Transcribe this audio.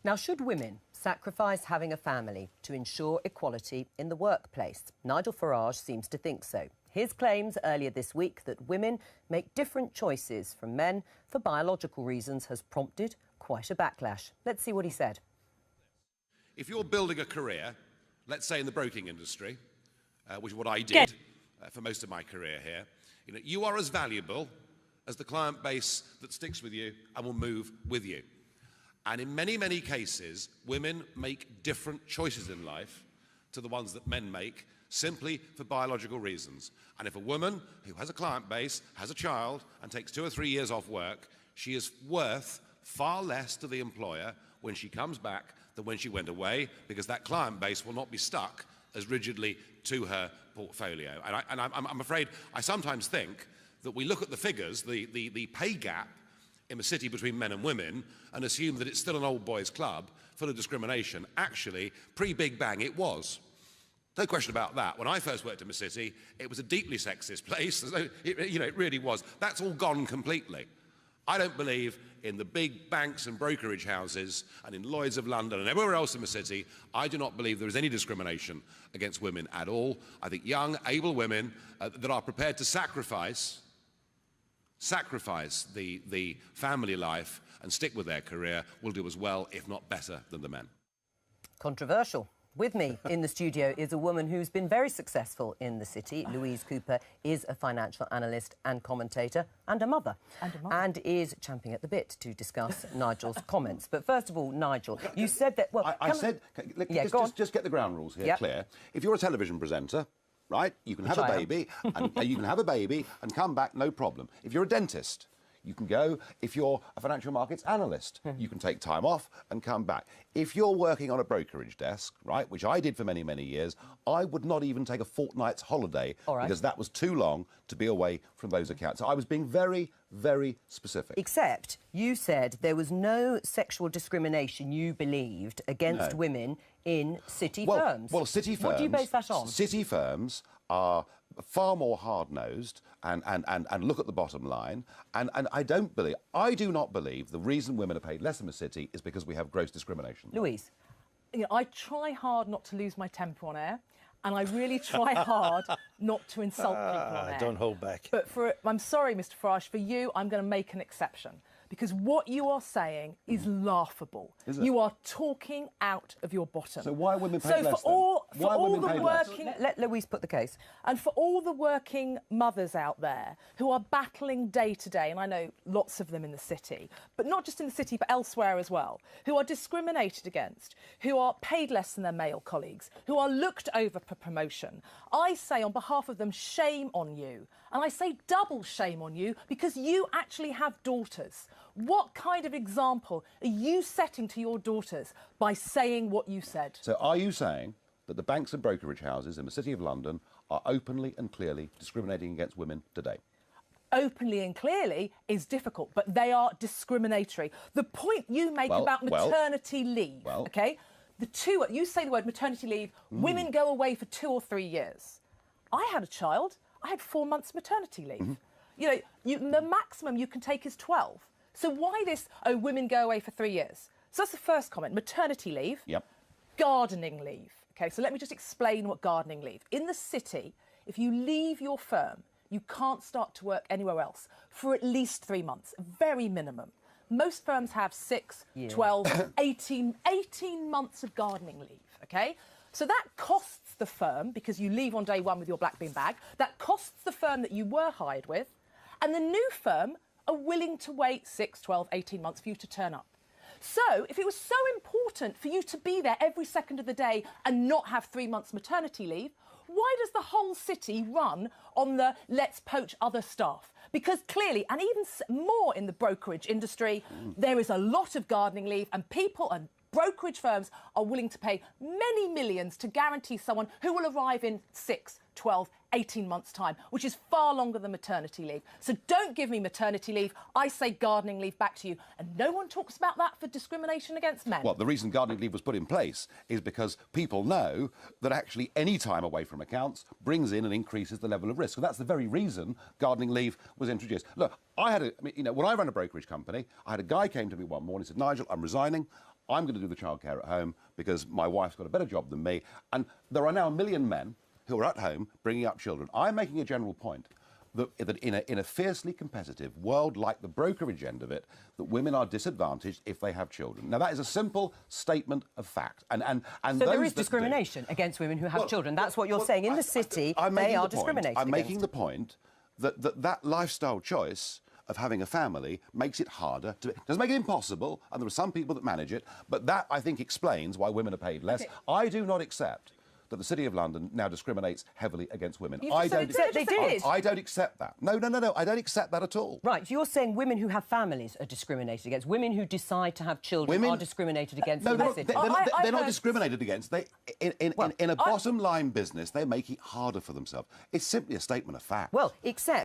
Now, should women sacrifice having a family to ensure equality in the workplace? Nigel Farage seems to think so. His claims earlier this week that women make different choices from men for biological reasons has prompted quite a backlash. Let's see what he said. If you're building a career, let's say in the broking industry, which is what I did for most of my career here, you are as valuable as the client base that sticks with you and will move with you. And in many, many cases, women make different choices in life to the ones that men make, simply for biological reasons. And if a woman who has a client base, has a child, and takes 2 or 3 years off work, she is worth far less to the employer when she comes back than when she went away, because that client base will not be stuck as rigidly to her portfolio. And I'm afraid I sometimes think that we look at the figures, the pay gap in the city between men and women, and assume that it's still an old boys' club full of discrimination. Actually, pre-Big Bang, it was. No question about that. When I first worked in the city, it was a deeply sexist place. It really was. That's all gone completely. I don't believe in the big banks and brokerage houses and in Lloyd's of London and everywhere else in the city. I do not believe there is any discrimination against women at all. I think young, able women that are prepared to sacrifice the family life and stick with their career will do as well, if not better, than the men. Controversial. With me in the studio is a woman who's been very successful in the city. Louise Cooper is a financial analyst and commentator and a mother. And is champing at the bit to discuss Nigel's comments. But first of all, Nigel, you said that... Well, just get the ground rules here clear. If you're a television presenter, right, you can have a baby, and come back, no problem. If you're a dentist, you can go. If you're a financial markets analyst, you can take time off and come back. If you're working on a brokerage desk, right, which I did for many, many years, I would not even take a fortnight's holiday because that was too long to be away from those accounts. So I was being very, very specific. Except you said there was no sexual discrimination, you believed, against women in city firms. Well, city firms... What do you base that on? City firms are far more hard-nosed and look at the bottom line. And I do not believe the reason women are paid less in the city is because we have gross discrimination. Louise? I try hard not to lose my temper on air, and I really try hard not to insult people on air. Don't hold back. But I'm sorry, Mr Farage, for you, I'm going to make an exception. Because what you are saying is laughable. Is it? You are talking out of your bottom. So why are women paid less then? Let Louise put the case. And for all the working mothers out there who are battling day to day, and I know lots of them in the city, but not just in the city, but elsewhere as well, who are discriminated against, who are paid less than their male colleagues, who are looked over for promotion, I say on behalf of them, shame on you. And I say double shame on you because you actually have daughters. What kind of example are you setting to your daughters by saying what you said? So are you saying that the banks and brokerage houses in the City of London are openly and clearly discriminating against women today? Openly and clearly is difficult, but they are discriminatory. The point you make about maternity leave, OK? You say the word maternity leave, women go away for 2 or 3 years. I had a child, I had 4 months maternity leave. The maximum you can take is 12. So why this, women go away for 3 years? So that's the first comment, maternity leave. Yep. Gardening leave. OK, so let me just explain what gardening leave. In the city, if you leave your firm, you can't start to work anywhere else for at least 3 months, very minimum. Most firms have 6, 12, 18 months of gardening leave, OK? So that costs the firm, because you leave on day one with your black bean bag, that costs the firm that you were hired with, and the new firm are willing to wait 6, 12, 18 months for you to turn up. So if it was so important for you to be there every second of the day and not have 3 months maternity leave, why does the whole city run on the let's poach other staff? Because clearly, and even more in the brokerage industry, there is a lot of gardening leave, and people and brokerage firms are willing to pay many millions to guarantee someone who will arrive in 6, 12, 18 months' time, which is far longer than maternity leave. So don't give me maternity leave. I say gardening leave back to you. And no one talks about that for discrimination against men. Well, the reason gardening leave was put in place is because people know that actually any time away from accounts brings in and increases the level of risk. So that's the very reason gardening leave was introduced. Look, when I ran a brokerage company, I had a guy came to me one morning and said, Nigel, I'm resigning. I'm going to do the childcare at home because my wife's got a better job than me. And there are now 1 million men who are at home bringing up children. I'm making a general point that in a fiercely competitive world like the brokerage end of it, that women are disadvantaged if they have children. Now, that is a simple statement of fact. And so there is discrimination against women who have children. That's what you're saying. In the city, they are discriminated I'm against. making the point that lifestyle choice of having a family makes it harder to... It doesn't make it impossible, and there are some people that manage it, but that, I think, explains why women are paid less. Okay. I do not accept that the City of London now discriminates heavily against women. I don't accept they did. I don't accept that. No, I don't accept that at all. Right, you're saying women who have families are discriminated against. Women who decide to have children are discriminated against in the city. They're not discriminated against. In a bottom-line business, they make it harder for themselves. It's simply a statement of fact. Well, except...